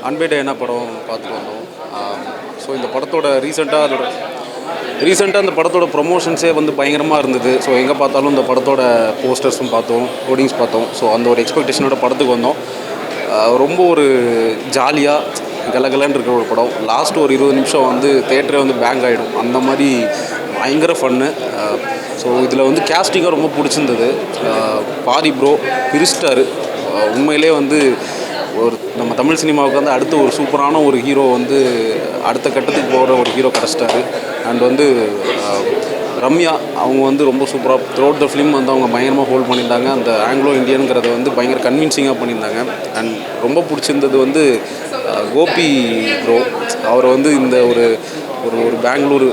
அன்பேடே என்ன படம் பார்த்துட்டு வந்தோம். ஸோ இந்த படத்தோட ரீசெண்டாக அந்த படத்தோட ப்ரொமோஷன்ஸே வந்து பயங்கரமாக இருந்தது. ஸோ எங்கே பார்த்தாலும் இந்த படத்தோட போஸ்டர்ஸும் பார்த்தோம், கோடிங்ஸ் பார்த்தோம். ஸோ அந்த ஒரு எக்ஸ்பெக்டேஷனோட படத்துக்கு வந்தோம். ரொம்ப ஒரு ஜாலியாக கலகலன்னு இருக்கிற ஒரு படம். லாஸ்ட் ஒரு 20 நிமிஷம் வந்து தேட்டரே வந்து பேங்க் ஆகிடும், அந்த மாதிரி பயங்கர ஃபன்னு. ஸோ இதில் வந்து கேஸ்டிங்காக ரொம்ப பிடிச்சிருந்தது. பாரி ப்ரோ பிரிச்சிட்டாரு. உண்மையிலே வந்து ஒரு நம்ம தமிழ் சினிமாவுக்கு வந்து அடுத்த ஒரு சூப்பரான ஒரு ஹீரோ வந்து அடுத்த கட்டத்துக்கு போகிற ஒரு ஹீரோ கிடச்சிட்டாரு. அண்ட் வந்து ரம்யா அவங்க வந்து ரொம்ப சூப்பராக த்ரூஅவுட் த ஃபிலிம் வந்து அவங்க பயங்கரமாக ஹோல்ட் பண்ணியிருந்தாங்க. அந்த ஆங்கிலோ இந்தியனுங்கிறத வந்து பயங்கர கன்வின்சிங்காக பண்ணியிருந்தாங்க. அண்ட் ரொம்ப பிடிச்சிருந்தது வந்து கோபி ப்ரோ. அவர் வந்து இந்த ஒரு ஒரு பெங்களூர்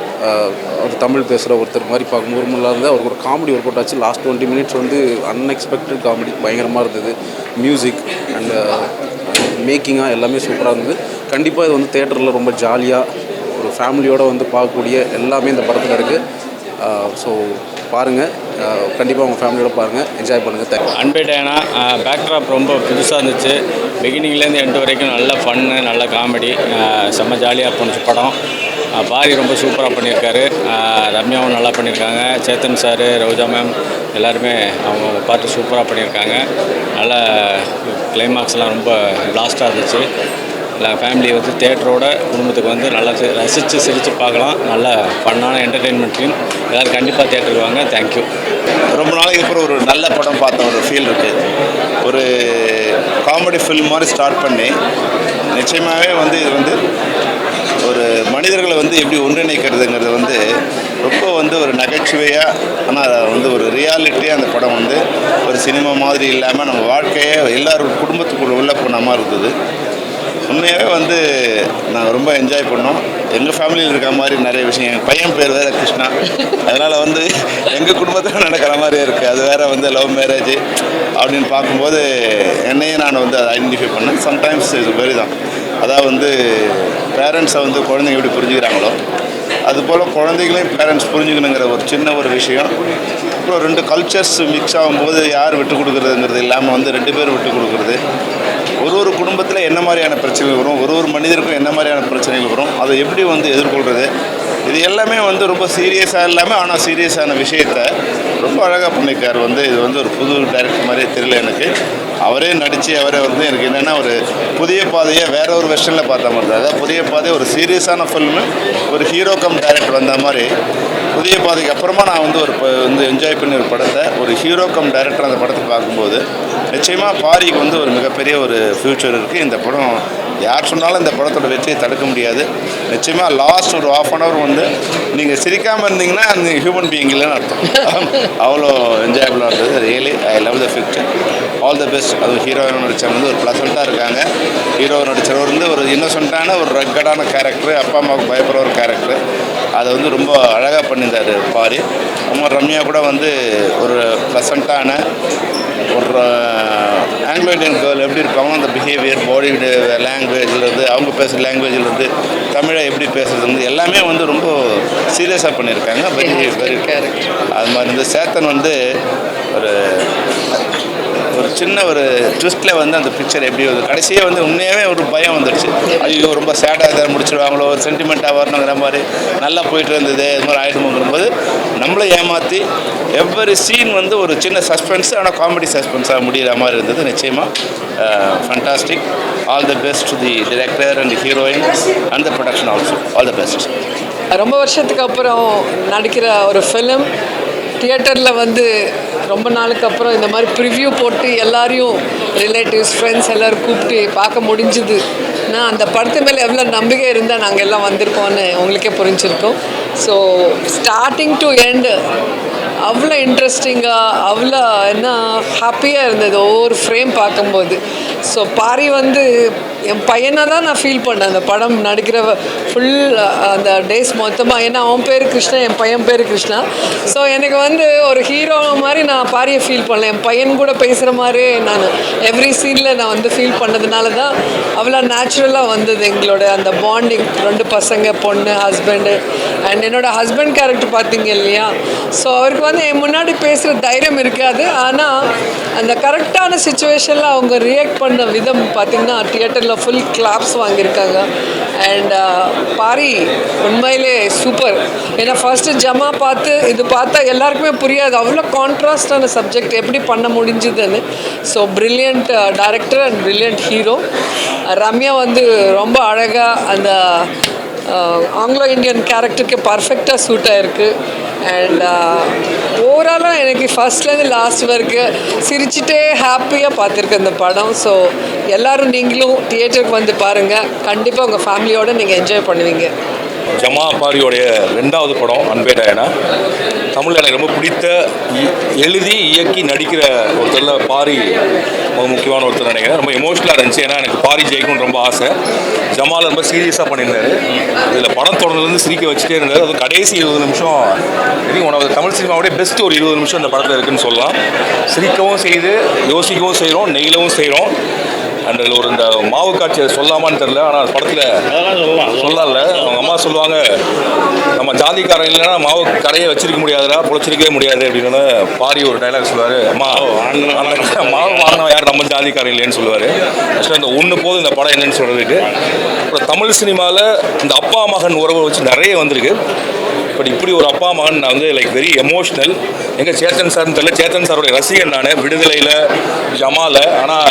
ஒரு தமிழ் பேசுகிற ஒருத்தர் மாதிரி பார்க்கும்போது இருந்து அவருக்கு ஒரு காமெடி ஒர்க் அவுட் ஆச்சு. லாஸ்ட் 20 மினிட்ஸ் வந்து அன்எக்ஸ்பெக்டட் காமெடி பயங்கரமாக இருந்தது. மியூசிக் அண்ட் மேக்கிங்காக எல்லாமே சூப்பராக இருந்தது. கண்டிப்பாக இது வந்து தேட்டரில் ரொம்ப ஜாலியாக ஒரு ஃபேமிலியோடு வந்து பார்க்கக்கூடிய எல்லாமே இந்த படத்தில் இருக்குது. ஸோ பாருங்கள், கண்டிப்பாக உங்கள் ஃபேமிலியோட பாருங்கள், என்ஜாய் பண்ணுங்கள். தேங்க்யூ. அன்பேடேனா பேக்ட்ராப் ரொம்ப புதுசாக இருந்துச்சு. பிகினிங்லேருந்து எண்டு வரைக்கும் நல்ல ஃபன்னு, நல்ல காமெடி, செம்ம ஜாலியாக இருந்துச்சு படம். பாரி ரொம்ப சூப்பராக பண்ணியிருக்காரு. ரம்யாவும் நல்லா பண்ணியிருக்காங்க. சேத்தன் சார், ரோஜா மேம் எல்லாருமே அவங்க பார்த்து சூப்பராக பண்ணியிருக்காங்க. நல்ல கிளைமாக்ஸ்லாம் ரொம்ப லாஸ்ட்டாக இருந்துச்சு. இல்லை ஃபேமிலி வந்து தேட்டரோட குடும்பத்துக்கு வந்து நல்லா ரசித்து சிரித்து பார்க்கலாம். நல்ல ஃபன்னான என்டர்டெயின்மெண்ட் ஃபிலிம். எல்லோரும் கண்டிப்பாக தேட்டருக்கு வாங்க. தேங்க்யூ. ரொம்ப நாளைக்கு அப்புறம் ஒரு நல்ல படம் பார்த்த ஒரு ஃபீல் இருக்குது. ஒரு காமெடி ஃபில்ம் மாதிரி ஸ்டார்ட் பண்ணி நிச்சயமாகவே வந்து இது வந்து ஒரு மனிதர்களை வந்து எப்படி ஒன்றிணைக்கிறதுங்கிறது வந்து ரொம்ப வந்து ஒரு நகைச்சுவையாக, ஆனால் வந்து ஒரு ரியாலிட்டியாக அந்த படம் வந்து ஒரு சினிமா மாதிரி இல்லாமல் நம்ம வாழ்க்கையே எல்லாரும் குடும்பத்துக்குள்ள உள்ள போன மாதிரி இருந்தது. உண்மையாகவே வந்து நாங்கள் ரொம்ப என்ஜாய் பண்ணோம். எங்கள் ஃபேமிலியில் இருக்க மாதிரி நிறைய விஷயம். எங்கள் பையன் பேர் வேறு கிருஷ்ணா, அதனால் வந்து எங்கள் குடும்பத்தில் நடக்கிற மாதிரியே இருக்குது. அது வேறு வந்து லவ் மேரேஜ் அப்படின்னு பார்க்கும்போது என்னையும் நான் வந்து அதை ஐடென்டிஃபை பண்ணேன். சம்டைம்ஸ் இது வெரி தான், அதாவது வந்து பேரண்ட்ஸை வந்து குழந்தைங்க எப்படி புரிஞ்சுக்கிறாங்களோ அதுபோல் குழந்தைகளையும் பேரண்ட்ஸ் புரிஞ்சுக்கணுங்கிற ஒரு சின்ன ஒரு விஷயம். அப்புறம் 2 கல்ச்சர்ஸ் மிக்ஸ் ஆகும்போது யார் விட்டு கொடுக்குறதுங்கிறது இல்லாமல் வந்து 2 பேர் விட்டு கொடுக்குறது. ஒரு குடும்பத்தில் என்ன மாதிரியான பிரச்சனைகள் வரும், ஒரு மனிதருக்கும் என்ன மாதிரியான பிரச்சனைகள் வரும், அதை எப்படி வந்து எதிர்கொள்கிறது, இது எல்லாமே வந்து ரொம்ப சீரியஸாக இல்லாமல் ஆனால் சீரியஸான விஷயத்தை ரொம்ப அழகாக பண்ணியிருக்கார். வந்து இது வந்து ஒரு புது டைரக்டர் மாதிரியே தெரியல எனக்கு. அவரே நடித்து அவரே வந்து எனக்கு என்னென்னா ஒரு புதிய பாதையை வேற ஒரு வெர்ஷனில் பார்த்த மாதிரி தான். அதாவது புதிய பாதை ஒரு சீரியஸான ஃபில்மு, ஒரு ஹீரோ கம் டைரக்டர் வந்த மாதிரி புதிய பாதைக்கு அப்புறமா நான் வந்து வந்து என்ஜாய் பண்ணி ஒரு படத்தை ஒரு ஹீரோ கம் டைரக்டர் அந்த படத்தை பார்க்கும்போது நிச்சயமாக பாரிக்கு வந்து ஒரு மிகப்பெரிய ஒரு ஃப்யூச்சர் இருக்குது. இந்த படம் யார் சொன்னாலும் இந்த படத்தோட வெற்றியை தடுக்க முடியாது. நிச்சயமாக லாஸ்ட் ஒரு ½ அன் ஹவர் வந்து நீங்கள் சிரிக்காமல் இருந்தீங்கன்னா அந்த ஹியூமன் பீயிங் இல்லைன்னு அர்த்தம். அவ்வளோ என்ஜாயபுளாக இருந்தது. Really I love the fixture. All the best. அது ஹீரோயின் நடித்தவங்க வந்து ஒரு ப்ளசண்ட்டாக இருக்காங்க. ஹீரோ நடித்தவர் வந்து ஒரு இன்னசென்ட்டான ஒரு ரக்கடான கேரக்டரு, அப்பா அம்மாவுக்கு பயப்படுற ஒரு கேரக்டரு. அதை வந்து ரொம்ப அழகாக பண்ணியிருந்தார் பாரி. அம்மா ரம்யா கூட வந்து ஒரு ப்ளசண்ட்டான ஒரு ஆங்கிலோ இண்டியன் கேர்ள் எப்படி இருப்பாங்களோ அந்த பிஹேவியர், பாடி லாங்குவேஜ்லேருந்து அவங்க பேசுகிற லாங்குவேஜ்லேருந்து தமிழை எப்படி பேசுறது எல்லாமே வந்து ரொம்ப சீரியஸாக பண்ணியிருக்காங்க. வெரி அது மாதிரி இந்த சேத்தன் வந்து ஒரு சின்ன ஒரு ட்விஸ்ட்டில் வந்து அந்த பிக்சர் எப்படி வருது கடைசியே வந்து உண்மையாகவே ஒரு பயம் வந்துடுச்சு. ஐயோ ரொம்ப சேடாக இதை முடிச்சிடுவாங்களோ, ஒரு சென்டிமெண்ட்டாக வரணுங்கிற மாதிரி நல்லா போயிட்டு இருந்தது, இது மாதிரி ஆகிடுமோங்கும்போது நம்மளை ஏமாற்றி எவ்வரி சீன் வந்து ஒரு சின்ன சஸ்பென்ஸ், ஆனால் காமெடி சஸ்பென்ஸாக முடிகிற மாதிரி இருந்தது. நிச்சயமாக fantastic. All the best to the director and heroine and the production also. All the best. ரொம்ப வருஷத்துக்கு அப்புறம் நடிக்கிற ஒரு ஃபிலிம் தியேட்டரில் வந்து ரொம்ப நாளுக்கு அப்புறம் இந்த மாதிரி ப்ரிவ்யூ போட்டு எல்லாரையும் ரிலேட்டிவ்ஸ் ஃப்ரெண்ட்ஸ் எல்லோரும் கூப்பிட்டு பார்க்க முடிஞ்சுது. நான் அந்த படத்து மேலே எவ்வளோ நம்பிக்கை இருந்தால் நாங்கள் எல்லாம் வந்திருக்கோன்னு உங்களுக்கே புரிஞ்சிருக்கோம். ஸோ ஸ்டார்டிங் டு எண்டு அவ்வளோ இன்ட்ரெஸ்டிங்காக அவ்வளோ என்ன ஹாப்பியாக இருந்தது ஒவ்வொரு ஃப்ரேம் பார்க்கும்போது. ஸோ பாரி வந்து என் பையனை தான் நான் ஃபீல் பண்ணேன் அந்த படம் நடிக்கிற ஃபுல் அந்த டேஸ் மொத்தமாக. ஏன்னா அவன் பேர் கிருஷ்ணா, என் பையன் பேர் கிருஷ்ணா. ஸோ எனக்கு வந்து ஒரு ஹீரோ மாதிரி நான் பாரியை ஃபீல் பண்ணேன். என் பையன் கூட பேசுகிற மாதிரியே நான் எவ்ரி சீனில் நான் வந்து ஃபீல் பண்ணதுனால தான் அவ்வளோ நேச்சுரலாக வந்தது எங்களோட அந்த பாண்டிங். 2 பசங்க, பொண்ணு, ஹஸ்பண்டு. அண்ட் என்னோடய ஹஸ்பண்ட் கேரக்டர் பார்த்தீங்க இல்லையா, ஸோ அவருக்கு வந்து என் முன்னாடி பேசுகிற தைரியம் இருக்காது. ஆனால் அந்த கரெக்டான சுச்சுவேஷனில் அவங்க ரியாக்ட் பண்ண விதம் பார்த்திங்கன்னா தியேட்டரில் ஃபுல் கிளாப்ஸ் வாங்கியிருக்காங்க. அண்ட் பாரி உண்மையிலே சூப்பர். ஏன்னா ஃபர்ஸ்ட்டு ஜமா பார்த்து இது பார்த்தா எல்லாருக்குமே புரியாது, அவ்வளோ கான்ட்ராஸ்டான சப்ஜெக்ட் எப்படி பண்ண முடிஞ்சுதுன்னு. So brilliant director and brilliant hero. Ramya வந்து ரொம்ப அழகாக அந்த ஆங்கிலோ இண்டியன் கேரக்டருக்கு பர்ஃபெக்டாக சூட் ஆகிருக்கு. அண்ட் ஓவராலாக எனக்கு ஃபர்ஸ்ட்லேருந்து லாஸ்ட் வரைக்கும் சிரிச்சுட்டே ஹாப்பியாக பார்த்துருக்கேன் இந்த படம். ஸோ எல்லோரும் நீங்களும் தியேட்டருக்கு வந்து பாருங்கள், கண்டிப்பாக உங்கள் ஃபேமிலியோடு நீங்கள் என்ஜாய் பண்ணுவீங்க. ஜமா பாரியோடைய 2வது படம் அன்பே டயானா. தமிழில் எனக்கு ரொம்ப பிடித்த எழுதி இயக்கி நடிக்கிற ஒருத்தரில் பாரி ரொம்ப முக்கியமான ஒருத்தர் நினைக்கிறேன். ரொம்ப எமோஷ்னலாக இருந்துச்சு. ஏன்னா எனக்கு பாரி ஜெயிக்கணும்னு ரொம்ப ஆசை. ஜமால் ரொம்ப சீரியஸாக பண்ணியிருந்தார். இதில் படம் தொடர்ந்துலேருந்து சிரிக்க வச்சுட்டே இருந்தார். அது கடைசி 20 நிமிஷம் ஒன்று தமிழ் சினிமாவுடைய பெஸ்ட் ஒரு 20 நிமிஷம் இந்த படத்தில் இருக்குதுன்னு சொல்லலாம். சிரிக்கவும் செய்து யோசிக்கவும் செய்கிறோம், நெகிழவும் செய்கிறோம். அண்ட் அதில் ஒரு இந்த மாவு காட்சி அதை சொல்லாமான்னு தெரில, ஆனால் படத்தில் சொல்லல. அவங்க அம்மா சொல்லுவாங்க, நம்ம ஜாதிக்காரன் இல்லைன்னா மாவு கடையை வச்சிருக்க முடியாதுடா, பொழைச்சிருக்கவே முடியாது அப்படின்னு பாரி ஒரு டைலாக் சொல்லுவார். அம்மா மாவு வாங்கினவன் யார், நம்ம ஜாதிக்காரன் இல்லைன்னு சொல்லுவார். ஆக்சுவலாக இந்த ஒன்று போது இந்த படம் என்னன்னு சொல்கிறதுக்கு. அப்புறம் தமிழ் சினிமாவில் இந்த அப்பா மகன் உறவை வச்சு நிறைய வந்திருக்கு. பட் இப்படி ஒரு அப்பா மகன் நான் வந்து லைக் வெரி எமோஷ்னல். எங்கே சேத்தன் சார்னு தெரியல, சேத்தன் சாரோடைய ரசிகன் நான் விடுதலையில், ஜமால. ஆனால்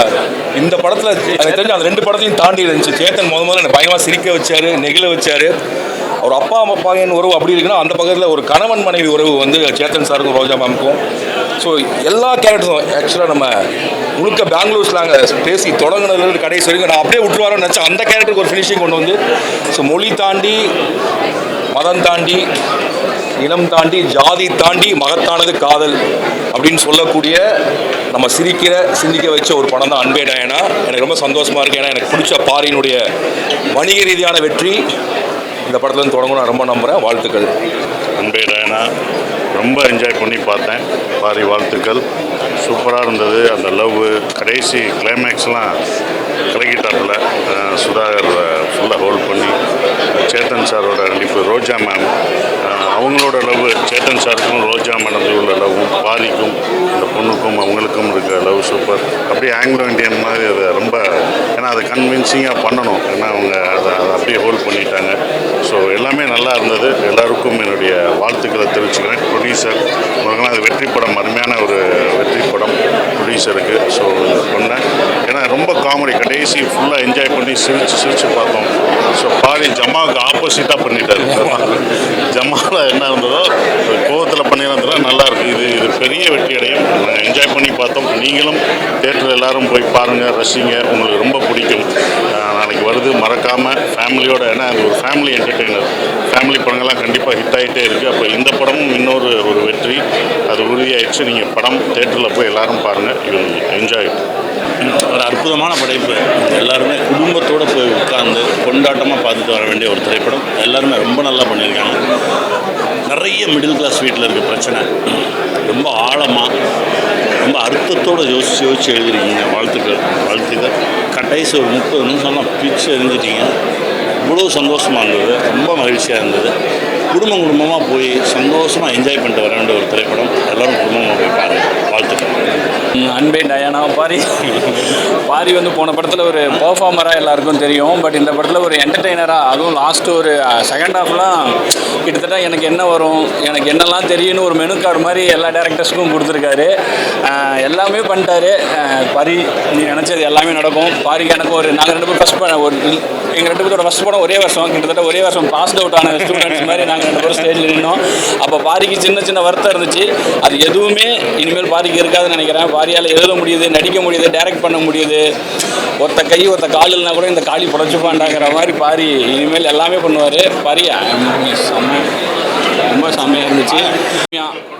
இந்த படத்தில் எனக்கு தெரிஞ்சு அந்த 2 படத்தையும் தாண்டி இருந்துச்சு. சேத்தன் முதல்ல எனக்கு பயங்கரமாக சிரிக்க வச்சார், நெகிழ வச்சார். ஒரு அப்பா அப்பாவின் உறவு அப்படி இருக்குன்னா, அந்த பக்கத்தில் ஒரு கணவன் மனைவி உறவு வந்து சேத்தன் சாருக்கும் ரோஜா மேமுக்கும். ஸோ எல்லா கேரக்டரும் ஆக்சுவலாக நம்ம முழுக்க பெங்களூர் ஸ்லாங்க பேசி தொடங்கினதுலேருந்து கடைசி வரைக்கும் நான் அப்படியே விட்டுருவாரோன்னு நினச்சேன். அந்த கேரக்டருக்கு ஒரு ஃபினிஷிங் கொண்டு வந்து, ஸோ மொழி தாண்டி, மதம் தாண்டி, இனம் தாண்டி, ஜாதி தாண்டி மகத்தானது காதல் அப்படின்னு சொல்லக்கூடிய நம்ம சிந்திக்க வச்ச ஒரு படம் தான் அன்பே டயானா. எனக்கு ரொம்ப சந்தோஷமாக இருக்குது. ஏன்னா எனக்கு பிடிச்ச பாரியினுடைய வணிக ரீதியான வெற்றி இந்த படத்துலேருந்து தொடங்கும் நான் ரொம்ப நம்புகிறேன். வாழ்த்துக்கள். அன்பே டயானா ரொம்ப என்ஜாய் பண்ணி பார்த்தேன். பாரி வாழ்த்துக்கள். சூப்பராக இருந்தது. அந்த லவ் கடைசி கிளைமேக்ஸ்லாம் கலக்கிட்டாப்புல. சுதாகர் ஃபுல்லாக ஹோல்ட் பண்ணி, சேத்தன் சாரோட நடிப்பு, ரோஜா மேம் அவங்களோட லவ், சேத்தன் சாருக்கும் ரோஜா மேடம் உள்ள லவ்வும், பாரிக்கும் இந்த பொண்ணுக்கும் அவங்களுக்கும் இருக்கிற லவ் சூப்பர். அப்படியே ஆங்கிலோ இண்டியன் மாதிரி அதை ரொம்ப, ஏன்னா அதை கன்வின்சிங்காக பண்ணணும். ஏன்னா அவங்க அதை அப்படியே ஹோல்ட் பண்ணிட்டாங்க. ஸோ எல்லாமே நல்லா இருந்தது. எல்லாருக்கும் என்னுடைய வாழ்த்துக்களை தெரிவிச்சுக்கிறேன். ப்ரொடியூசர் உங்களுக்கெல்லாம் அது வெற்றி படம், அருமையான ஒரு வெற்றி படம் ப்ரொடியூசருக்கு. ஸோ பண்ணேன். ஏன்னா ரொம்ப காமெடி, கடைசி ஃபுல்லாக என்ஜாய் பண்ணி சிரித்து பார்த்தோம். ஸோ பாரி ஜமாவுக்கு ஆப்போசிட்டாக பண்ணிட்டார். ஜமாவில் என்ன இருந்ததோ கோவத்தில் பண்ணியிருந்ததோ நல்லாயிருக்கு. இது பெரிய வெற்றி அடையும். நாங்கள் என்ஜாய் பண்ணி பார்த்தோம். நீங்களும் தேட்டரில் எல்லோரும் போய் பாருங்கள், ரசிங்க. உங்களுக்கு ரொம்ப பிடிக்கும். நாளைக்கு வருது, மறக்காமல் ஃபேமிலியோட. ஏன்னா அது ஒரு ஃபேமிலி என்டர்டெய்னர். ஃபேமிலி படங்கள்லாம் கண்டிப்பாக ஹிட் ஆகிட்டே இருக்குது. அப்போ இந்த படமும் இன்னொரு ஒரு வெற்றி, அது உறுதியாகிடுச்சு. நீங்கள் படம் தேட்டரில் போய் எல்லோரும் பாருங்கள். You enjoy. ஒரு அற்புதமான படைப்பு. எல்லாருமே குடும்பத்தோடு போய் உட்கார்ந்து கொண்டாட்டமாக பார்த்துட்டு வர வேண்டிய ஒரு திரைப்படம். எல்லாருமே ரொம்ப நல்லா பண்ணியிருக்காங்க. நிறைய மிடில் கிளாஸ் வீட்டில் இருக்க பிரச்சனை ரொம்ப ஆழமாக, ரொம்ப அர்த்தத்தோடு யோசித்து எழுதிருக்கீங்க. வாழ்த்துக்கள். கடைசி ஒரு 30 நிமிஷம்லாம் பிச்சு எரிஞ்சிட்டிங்க. இவ்வளோ சந்தோஷமாக இருந்தது. ரொம்ப மகிழ்ச்சியாக இருந்தது. குடும்பமாக போய் சந்தோஷமாக என்ஜாய் பண்ணிட்டு வர வேண்டிய ஒரு திரைப்படம். எல்லோரும் குடும்பமாக போய் பாருங்கள். வாழ்த்துக்கள். அன்பே டயானா. பாரி வந்து போன படத்தில் ஒரு பர்ஃபார்மராக எல்லாருக்கும் தெரியும். பட் இந்த படத்தில் ஒரு என்டர்டெய்னராக, அதுவும் லாஸ்ட்டு ஒரு செகண்ட் ஹாஃப்லாம் கிட்டத்தட்ட எனக்கு என்ன வரும், எனக்கு என்னெல்லாம் தெரியும்னு ஒரு மெனு கார்டு மாதிரி எல்லா டேரக்டர்ஸுக்கும் கொடுத்துருக்காரு. எல்லாமே பண்ணிட்டாரு. பாரி நீ நினச்சது எல்லாமே நடக்கும். பாரிக்கு எனக்கு நாங்கள் 2 பேரும் எங்கள் 2 பேரோட ஃபஸ்ட் படம் ஒரே வருஷம், கிட்டத்தட்ட ஒரே வருஷம் பாஸ்ட் அவுட் ஆன ஸ்டூடெண்ட்ஸ் மாதிரி நாங்கள் 2 பேரும் ஸ்டேஜில் நின்னோம். அப்போ பாரிக்கு சின்ன வருத்தம் இருந்துச்சு. அது எதுவுமே இனிமேல் பாரிக்கு இருக்காதுன்னு நினைக்கிறேன். பாரியால் எழுத முடியுது, நடிக்க முடியுது, டைரக்ட் பண்ண முடியுது. ஒருத்த கை ஒருத்த கால் இல்லைனா கூட இந்த காலி புடச்சுப்பாண்டாங்கிற மாதிரி பாரி இனிமேல் எல்லாமே பண்ணுவார். பாரி ரொம்ப செம்மையாக இருந்துச்சு.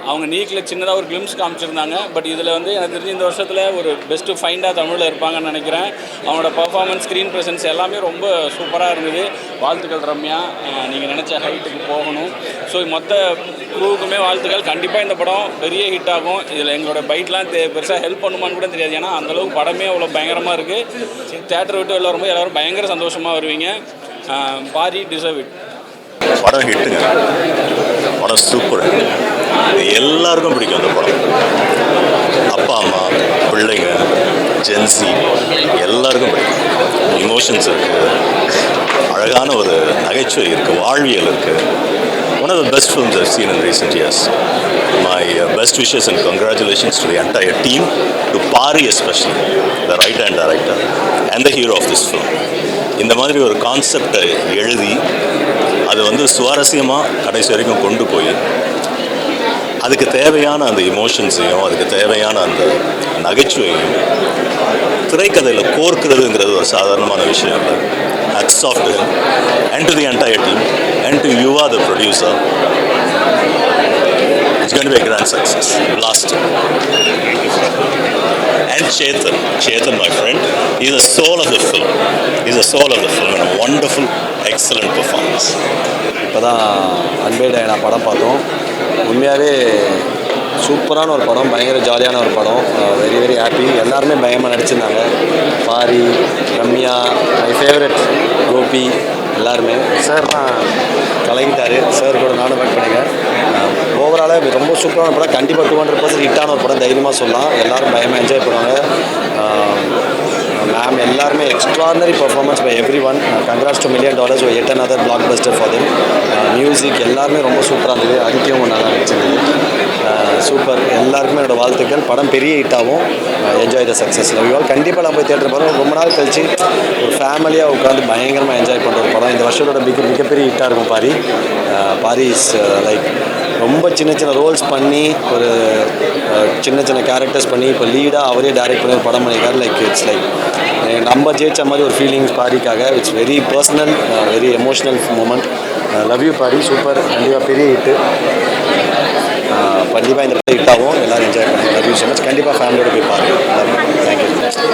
அவங்க நீக்கில் சின்னதாக ஒரு கிளிம்ஸ் காமிச்சிருந்தாங்க. பட் இதில் வந்து எனக்கு தெரிஞ்சு இந்த வருஷத்தில் ஒரு பெஸ்ட்டு ஃபைண்டாக தமிழில் இருப்பாங்கன்னு நினைக்கிறேன். அவனோட பர்ஃபார்மன்ஸ், ஸ்க்ரீன் ப்ரெசன்ஸ் எல்லாமே ரொம்ப சூப்பராக இருந்தது. வாழ்த்துக்கள் ரம்யா. நீங்கள் நினச்ச ஹைட்டுக்கு போகணும். ஸோ மொத்த குரூவுக்குமே வாழ்த்துக்கள். கண்டிப்பாக இந்த படம் பெரிய ஹிட் ஆகும். இதில் எங்களோட பைட்லாம் பெருசாக ஹெல்ப் பண்ணுமான்னு கூட தெரியாது. ஏன்னா அந்தளவுக்கு படமே அவ்வளோ பயங்கரமாக இருக்குது. தேட்டர் விட்டு வெளில வரும்போது எல்லோரும் பயங்கர சந்தோஷமாக வருவீங்க. Pari deserve it. படம் ஹிட்டுங்க. படம் சூப்பர். எல்லாருக்கும் பிடிக்கும் அந்த படம். அப்பா அம்மா பிள்ளைங்க ஜென்சி எல்லாருக்கும் பிடிக்கும். இமோஷன்ஸ் இருக்குது, அழகான ஒரு நகைச்சுவை இருக்குது, வாழ்வியல் இருக்குது. One of the best films I've seen in recent years. My best wishes and congratulations to the entire team, to Pari especially, the writer and director, and the hero of this film. இந்த மாதிரி ஒரு கான்செப்டை எழுதி அது வந்து சுவாரஸ்யமாக கடைசி வரைக்கும் கொண்டு போய் அதுக்கு தேவையான அந்த இமோஷன்ஸையும் அதுக்கு தேவையான அந்த நகைச்சுவையும் திரைக்கதையில் கோர்க்கிறதுங்கிறது ஒரு சாதாரணமான விஷயம் இல்லை. Hats off to him and to the entire team and to Yuva, the producer. It's going to be a grand success. Blast. And Chetan, my friend, he's the soul of the film. He's the soul of the film and a wonderful, excellent performance. இப்போ தான் அன்பே Diana படம் பார்த்தோம். உண்மையாகவே சூப்பரான ஒரு படம், பயங்கர ஜாலியான ஒரு படம். Very very happy. எல்லாருமே பயமாக நடிச்சிருந்தாங்க. பாரி, ரம்யா, மை ஃபேவரட் கோபி, எல்லாருமே. சார் தான் கலங்கிட்டார். சார் கூட நானும் ஒர்க் பண்ணிக்கிறேன். ஓவராலாக ரொம்ப சூப்பரான படம். கண்டிப்பாக 200% ஹிட்டான ஒரு படம் தைரியமாக சொல்லலாம். எல்லோரும் பயமாக என்ஜாய் பண்ணுவாங்க. மேம் எல்லாருமே extraordinary performance by everyone. Congrats to $1 million yet another blockbuster for them. Music எல்லாருமே ரொம்ப சூப்பராக இருந்தது. அதித்தியும் நல்லா நடிச்சிருந்தது. சூப்பர். எல்லாருக்குமே என்னோடய வாழ்த்துக்கள். படம் பெரிய ஹிட்டாகவும் enjoy the success. Love you all. கண்டிப்பாக நான் போய் தேட்டர் போகிறோம். ரொம்ப நாள் கழிச்சு ஒரு ஃபேமிலியாக உட்காந்து பயங்கரமாக என்ஜாய் பண்ணுற ஒரு படம். இந்த வருஷத்தோட மிகப்பெரிய ஹிட்டாக இருக்கும் பாரி. பாரி இஸ் லைக் ரொம்ப சின்ன சின்ன ரோல்ஸ் பண்ணி ஒரு சின்ன கேரக்டர்ஸ் பண்ணி இப்போ லீடாக அவரே டைரக்ட் பண்ணி ஒரு படம் பண்ணியிருக்காரு. லைக் இட்ஸ் லைக் நம்ம ஜெயிச்ச மாதிரி ஒரு ஃபீலிங்ஸ் பாரிக்காக. It's very personal, very emotional moment. Love you Pari. Super. கண்டிப்பாக பெரிய ஹிட்டு. கண்டிப்பாக இந்த ஹிட் ஆகும். எல்லோரும் என்ஜாய் பண்ணுங்க. Love you so much. கண்டிப்பாக ஃபேமிலியோட போய் பாருங்கள். தேங்க்யூ.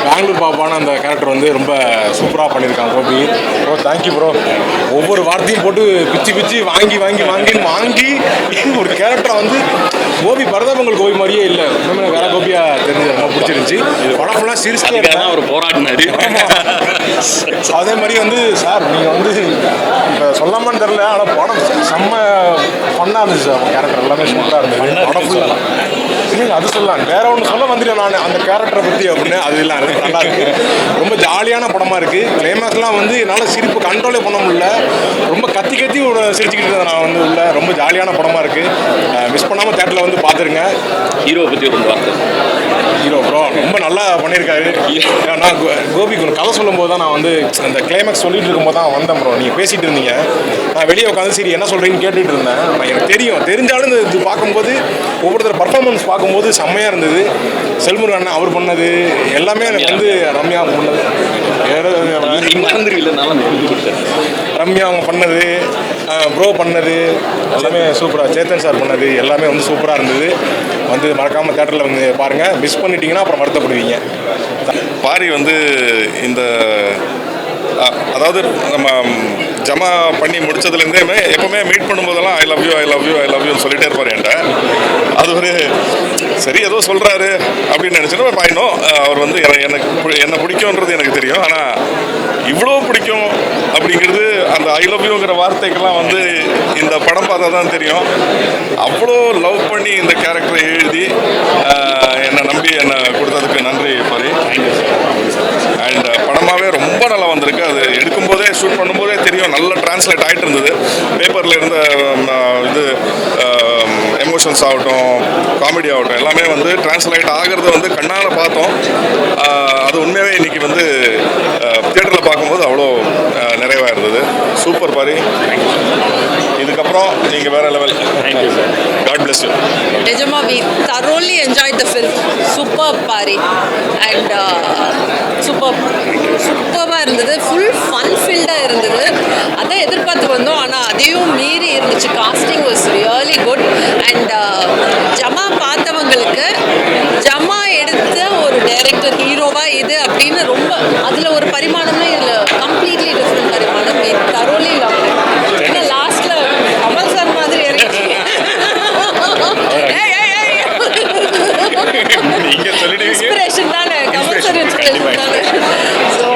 பெங்களூர் பாப்பான அந்த கேரக்டர் வந்து ரொம்ப சூப்பராக பண்ணியிருக்காங்க கோபி. Bro thank you bro. ஒவ்வொரு வார்த்தையும் போட்டு பிச்சு வாங்கி ஒரு கேரக்டரை வந்து கோபி பரதாபங்கள் கோபி மாதிரியே இல்லை. இன்னுமே வேற கோபியாக தெரிஞ்சு ரொம்ப பிடிச்சிருந்துச்சி. படம் ஃபுல்லாக சீரியஸாக ஒரு போராடினாரு. அதே மாதிரி வந்து சார் நீங்கள் வந்து இப்போ சொல்லாமான்னு தெரில, ஆனால் படம் செம்ம ஃபன்னாக இருந்துச்சு சார். கேரக்டர் எல்லாமே சூப்பராக இருந்தது. படம் ஃபுல்லாக இல்லைங்க அது சொல்லலாம். வேற ஒன்று சொல்ல வந்துட்டேன் நான் அந்த கேரக்டரை பற்றி அப்படின்னு. அது இல்லை, அது நல்லா இருக்குது. ரொம்ப ஜாலியான படமாக இருக்குது. கிளைமேக்ஸ்லாம் வந்து என்னால் சிரிப்பு கண்ட்ரோலே பண்ண முடியல. ரொம்ப கத்தி சிரிச்சுக்கிட்டு இருந்தேன் நான் வந்து உள்ள. ரொம்ப ஜாலியான படமாக இருக்குது. மிஸ் பண்ணாமல் தேட்டரில் வந்து பார்த்துருங்க. ஹீரோவை பற்றி ஒரு வார்த்தை. ஹீரோ ப்ரோ ரொம்ப நல்லா பண்ணியிருக்காரு. நான் கோபிக்கு ஒரு கதை சொல்லும்போது தான் நான் வந்து அந்த கிளைமேக்ஸ் சொல்லிட்டு இருக்கும்போது தான் வந்தேன் ப்ரோ. நீங்கள் பேசிகிட்டு இருந்தீங்க. நான் வெளியே உட்காந்து சரி என்ன சொல்கிறீங்கன்னு கேட்டுட்டு இருந்தேன். நான் எனக்கு தெரிஞ்சாலும் இந்த இது பார்க்கும்போது ஒவ்வொருத்தர் பர்ஃபார்மன்ஸ் பார்க்கும்போது செம்மையாக இருந்தது. செல்முருகன் அண்ணன் அவர் பண்ணது எல்லாமே எனக்கு வந்து ரம்யா பண்ணது ரம்யா அவங்க பண்ணது, ப்ரோ பண்ணது எல்லாமே சூப்பராக. சேத்தன் சார் பண்ணது எல்லாமே வந்து சூப்பராக இருந்தது. வந்து மறக்காமல் தேட்டரில் வந்து பாருங்கள். மிஸ் பண்ணிட்டீங்கன்னா அப்புறம் வருத்தப்படுவீங்க. பாரி வந்து இந்த அதாவது நம்ம ஜமா பண்ணி முடிச்சதுலேருந்தே எப்போவுமே மீட் பண்ணும்போதெல்லாம் ஐ லவ் யூன்னு சொல்லிட்டே இருப்பார் என்கிட்ட. அது ஒரு சரி ஏதோ சொல்கிறாரு அப்படின்னு நினச்சினா பாயினோம். அவர் வந்து என்ன பிடிக்கும்ன்றது எனக்கு தெரியும். ஆனால் இவ்வளோ பிடிக்கும் அப்படிங்கிறது அந்த ஐ லவ் யூங்கிற வார்த்தைக்கெல்லாம் வந்து இந்த படம் பார்த்தா தான் தெரியும். அவ்வளோ லவ் பண்ணி இந்த கேரக்டரை எழுதி என்னை நம்பி என்னை கொடுத்ததுக்கு நன்றி பாரி. அண்ட் படமாகவே ரொம்ப நல்லா வந்திருக்கு. அது எடுக்கும்போதே ஷூட் பண்ணும்போதே தெரியும் நல்லா டிரான்ஸ்லேட் ஆகிட்டு இருந்தது. பேப்பரில் இருந்த இது எமோஷன்ஸ் ஆகட்டும், காமெடி ஆகட்டும் எல்லாமே வந்து டிரான்ஸ்லேட் ஆகிறது வந்து கண்ணால் பார்த்தோம். அது உண்மையாகவே இன்றைக்கி வந்து தியேட்டரில் பார்க்கும்போது அவ்வளோ நிறைவாக இருந்தது. சூப்பர் பாரி. இதுக்கப்புறம் நீங்கள் வேறு level. God bless you. Nijama, we thoroughly enjoyed the film. Superb Pari and சூப்பராக இருந்தது. ஃபுல் ஃபன் ஃபீல்டாக இருந்தது. அதான் எதிர்பார்த்து வந்தோம். ஆனால் அதையும் மீறி இருந்துச்சு. Casting was really good. And Jama பார்த்தவங்களுக்கு ஜமா எடுத்த ஒரு டைரக்டர் ஹீரோவா இது அப்படின்னு ரொம்ப அதில் ஒரு பரிமாணமே இல்லை. கம்ப்ளீட்லி டிஃப்ரெண்ட் பரிமாணம். we thoroughly loved it. ஏன்னா லாஸ்ட்டில் கமல் சார் மாதிரி இறங்கி இன்ஸ்பிரேஷன் தானே, கமல் சார் இன்ஸ்பிரேஷன் தானே. ஸோ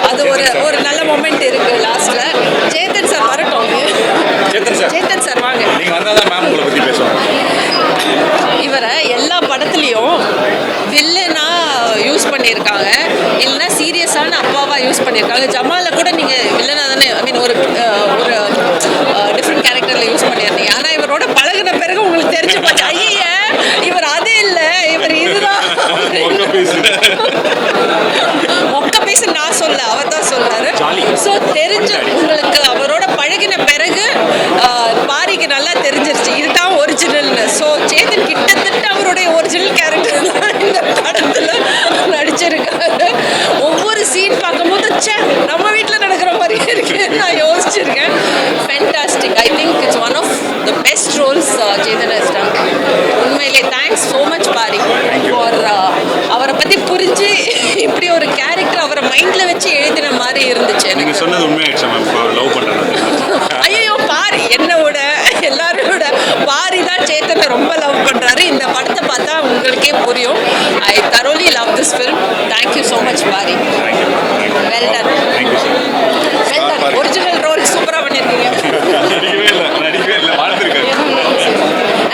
அது ஒரு நல்ல மொமெண்ட் இருக்குது லாஸ்ட்டில். சேத்தன் சார் வரட்டும். சேத்தன் சார் வாங்க. நீங்கள் வந்தால் தான் மேம் உங்களை பற்றி பேசுவோம். இவரை எல்லா படத்துலையும் யூஸ் பண்ணியிருக்காங்க. ஜமாலில் கூட நீங்கள் வில்லனாக தானே ஐ மீன் ஒரு டிஃப்ரெண்ட் கேரக்டரில் யூஸ் பண்ணியிருந்தீங்க. ஆனால் இவரோட பழகின பிறகு உங்களுக்கு தெரிஞ்சு போச்சு, ஐய இவர் அது இல்லை, இவர் இதுதான் மொக்க பீஸ். நான் சொல்ல, அவர் தான் சொல்றாரு. ஸோ தெரிஞ்சு உங்களுக்கு அவரோட பழகின பிறகு பாரிக்கு நல்லா தெரிஞ்சிருச்சு இதுதான் ஒரிஜினல்னு. ஸோ சேதன் கிட்டத்தட்ட அவருடைய ஒரிஜினல் கேரக்டர் தான் இந்த படத்தில் நடிச்சிருக்காரு. ஒவ்வொரு சீன் பார்க்கும்போது நம்ம வீட்டில் நடக்கிற மாதிரியே இருக்கு நான் யோசிச்சிருக்கேன். Fantastic. I think it's one of the best roles Chetan has done. உண்மையிலே thanks so much Pari for அவரை பற்றி புரிஞ்சு இப்படி ஒரு கேரக்டர் அவரை மைண்டில் வச்சு எழுதின மாதிரி இருந்துச்சு. நீங்கள் சொன்னது உண்மையாயிடுச்சு மேம், லவ் பண்ணுறேன். ஐயோ பாரி என்னோட எல்லாரோட பாரி தான் சேத்தனை ரொம்ப லவ் பண்ணுறாரு. இந்த படத்தை பார்த்தா உங்களுக்கே புரியும். I thoroughly love this film. Thank you so much Pari. Well done. Well done. Original role சூப்பராக பண்ணியிருக்கீங்க.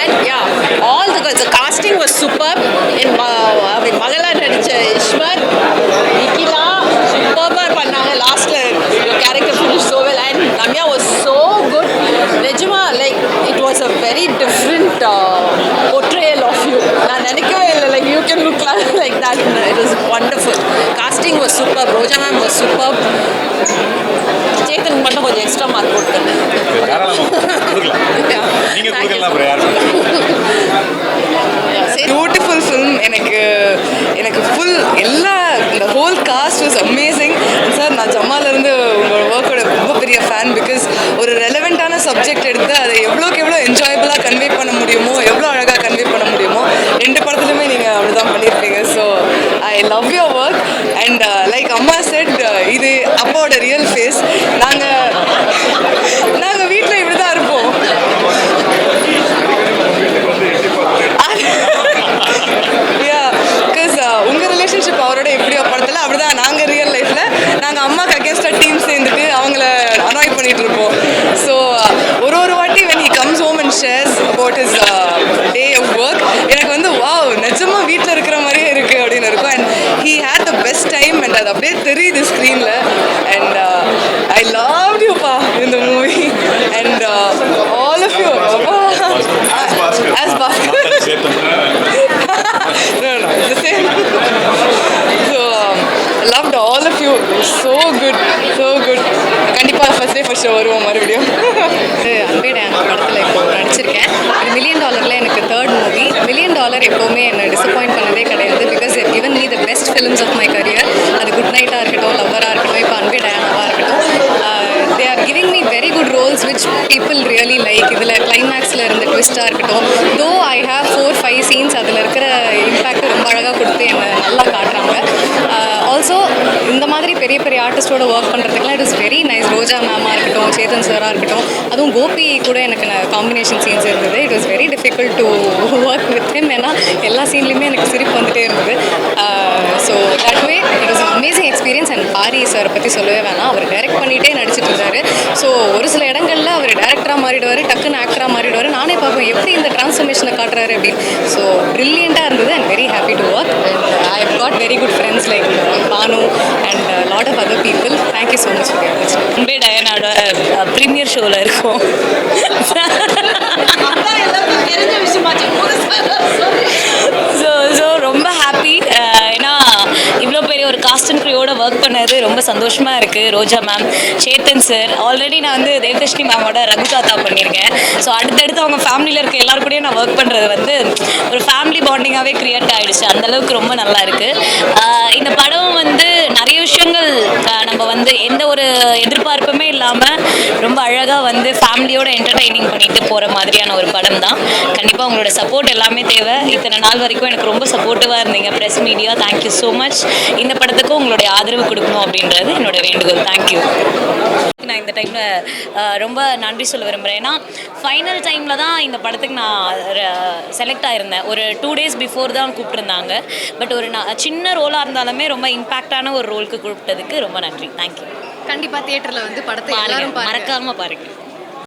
And yeah, all the casting was superb. In மகளா நடிச்ச இஸ்மர், நிகிலா சூப்பராக பண்ணாங்க. லாஸ்ட்ல character finish so well and Ramya was so good. நிஜமா like it was a very different portrayal of you. நான் நினைக்கவே இல்லை like you can look like that. It was wonderful. Casting was superb. Roja ma'am was superb. Chetan மட்டும் கொஞ்சம் extra mark கொடுத்தேன். Beautiful film. எனக்கு full எல்லா இந்த whole cost was amazing sir. நான் ஜம்மாலேருந்து உங்களோட ஒர்க்கோட ரொம்ப பெரிய ஃபேன். பிகாஸ் ஒரு ரெலவெண்ட்டான சப்ஜெக்ட் எடுத்து அதை எவ்வளோக்கு எவ்வளோ என்ஜாயபுளாக கன்வே பண்ண முடியுமோ, எவ்வளோ அழகாக கன்வே பண்ண முடியுமோ, 2 படத்துலையுமே நீங்கள் அப்படி தான் பண்ணியிருப்பீங்க. So I love your work. And like அம்மா செட், இது அப்பாவோட ரியல் ஃபேஸ். நாங்கள் வீட்டில் இப்படி தான் இருப்போம். உங்கள் ரிலேஷன்ஷிப் அவரோட எப்படியோ படத்தில் அப்படிதான் நாங்கள் ரியல் லைஃப்பில் நாங்கள் அம்மாவுக்கு அகேன்ஸ்டாக டீம் சேர்ந்துட்டு அவங்கள அனாய் பண்ணிகிட்டு இருப்போம். ஸோ ஒரு வாட்டி when he comes home and shares about his day of work, எனக்கு வந்து வாவ் நிஜமாக வீட்டில் இருக்கிற மாதிரியே இருக்குது அப்படின்னு இருக்கும். And he had the best time and அது அப்படியே தெரியுது ஸ்க்ரீனில். And I loved you pa in the movie and all of you as Bhaskar. No, it's the same. So loved all of you. So good. கண்டிப்பாக first day first show வருவோம் மறுபடியும். அன்பே Diana படத்தில் இப்போ நடிச்சிருக்கேன். இது $1 million எனக்கு 3rd movie. $1 million எப்போவுமே என்னை டிசப்பாயிண்ட் பண்ணதே கிடையாது. Because it given me the best films of my career. அது குட் நைட்டாக இருக்கட்டும், லவ்வராக இருக்கட்டும், இப்போ அன்பே டயானாவாக இருக்கட்டும். They are giving me very good roles which people really like. இதில் கிளைமேக்ஸில் இருந்த ட்விஸ்ட்டாக இருக்கட்டும், though I have 4-5 scenes, அதில் இருக்கிற இம்பேக்ட் ரொம்ப அழகாக கொடுத்து என்னை நல்லா காட்டுறாங்க. ஆல்சோ இந்த மாதிரி பெரிய பெரிய ஆர்டிஸ்டோட ஒர்க் பண்ணுறதுக்குலாம் it is very nice. Roja மேமாக இருக்கட்டும், சேதன் சாராக இருக்கட்டும், அதுவும் கோபி கூட எனக்கு காம்பினேஷன் சீன்ஸ் இருந்தது. It was very difficult to work with him. ஏன்னா எல்லா சீன்லேயுமே எனக்கு சிரிப்பு வந்துட்டே இருந்தது. So that way it was amazing experience. And Pari சாரை பற்றி சொல்லவே வேணாம், அவர் டைரக்ட் பண்ணிகிட்டே நடிச்சிட்டு இருந்தார். ஸோ ஒரு சில இடங்களில் அவர் டேரக்டராக மாறிடுவார், டக்குன்னு ஆக்டராக மாறிடுவார். நானே பார்ப்பேன் எப்படி இந்த டிரான்ஸ்ஃபர்மேஷனை காட்டுறாரு அப்படின்னு. ஸோ ப்ரில்லியண்ட்டாக இருந்தது and very happy to work. And I have got very good friends like Bhanu and lot of other people. Thank you so much for the opportunity. அன்பே டயானாவோட ப்ரீமியர் ஷோவில் இருக்கும். தெரிஞ்ச விஷயமாச்சு. ஸோ ரொம்ப ஹாப்பி. ஏன்னா இவ்வளோ பெரிய ஒரு காஸ்ட் அண்ட் க்ரூவோட ஒர்க் பண்ணது ரொம்ப சந்தோஷமாக இருக்குது. ரோஜா மேம், சேத்தன் சார், ஆல்ரெடி நான் வந்து தேவதர்ஷினி மேமோட ரகு தாத்தா பண்ணியிருக்கேன். ஸோ அடுத்தடுத்து அவங்க ஃபேமிலியில் இருக்க எல்லாரு கூடயும் நான் ஒர்க் பண்ணுறது வந்து ஒரு ஃபேமிலி பாண்டிங்காகவே க்ரியேட் ஆகிடுச்சு. அந்தளவுக்கு ரொம்ப நல்லா இருக்குது. இந்த படம் வந்து நிறைய விஷயங்கள் நம்ம வந்து எந்த ஒரு எதிர்பார்ப்புமே இல்லாமல் ரொம்ப அழகாக வந்து ஃபேமிலியோட என்டர்டெய்னிங் பண்ணிட்டு போகிற மாதிரியான ஒரு படம் தான். கண்டிப்பாக உங்களோட சப்போர்ட் எல்லாமே தேவை. இத்தனை நாள் வரைக்கும் எனக்கு ரொம்ப சப்போர்ட்டிவாக இருந்தீங்க press media. Thank you so much. இந்த படத்துக்கும் உங்களுடைய ஆதரவு கொடுக்கணும் அப்படின்றது என்னோட வேண்டுகோள். தேங்க்யூ. நான் இந்த டைமில் ரொம்ப நன்றி சொல்ல விரும்புகிறேன். ஏன்னா ஃபைனல் டைமில் தான் இந்த படத்துக்கு நான் செலக்ட் ஆகிருந்தேன். ஒரு 2 days பிஃபோர் தான் கூப்பிட்டுருந்தாங்க. பட் ஒரு சின்ன ரோலாக இருந்தாலுமே ரொம்ப இம்பேக்டான ஒரு ரோலுக்கு கூப்பிட்டதுக்கு ரொம்ப நன்றி. தேங்க்யூ. கண்டிப்பாக தியேட்டரில் வந்து படத்தை எல்லாரும் மறக்காமல் பாருங்கள்.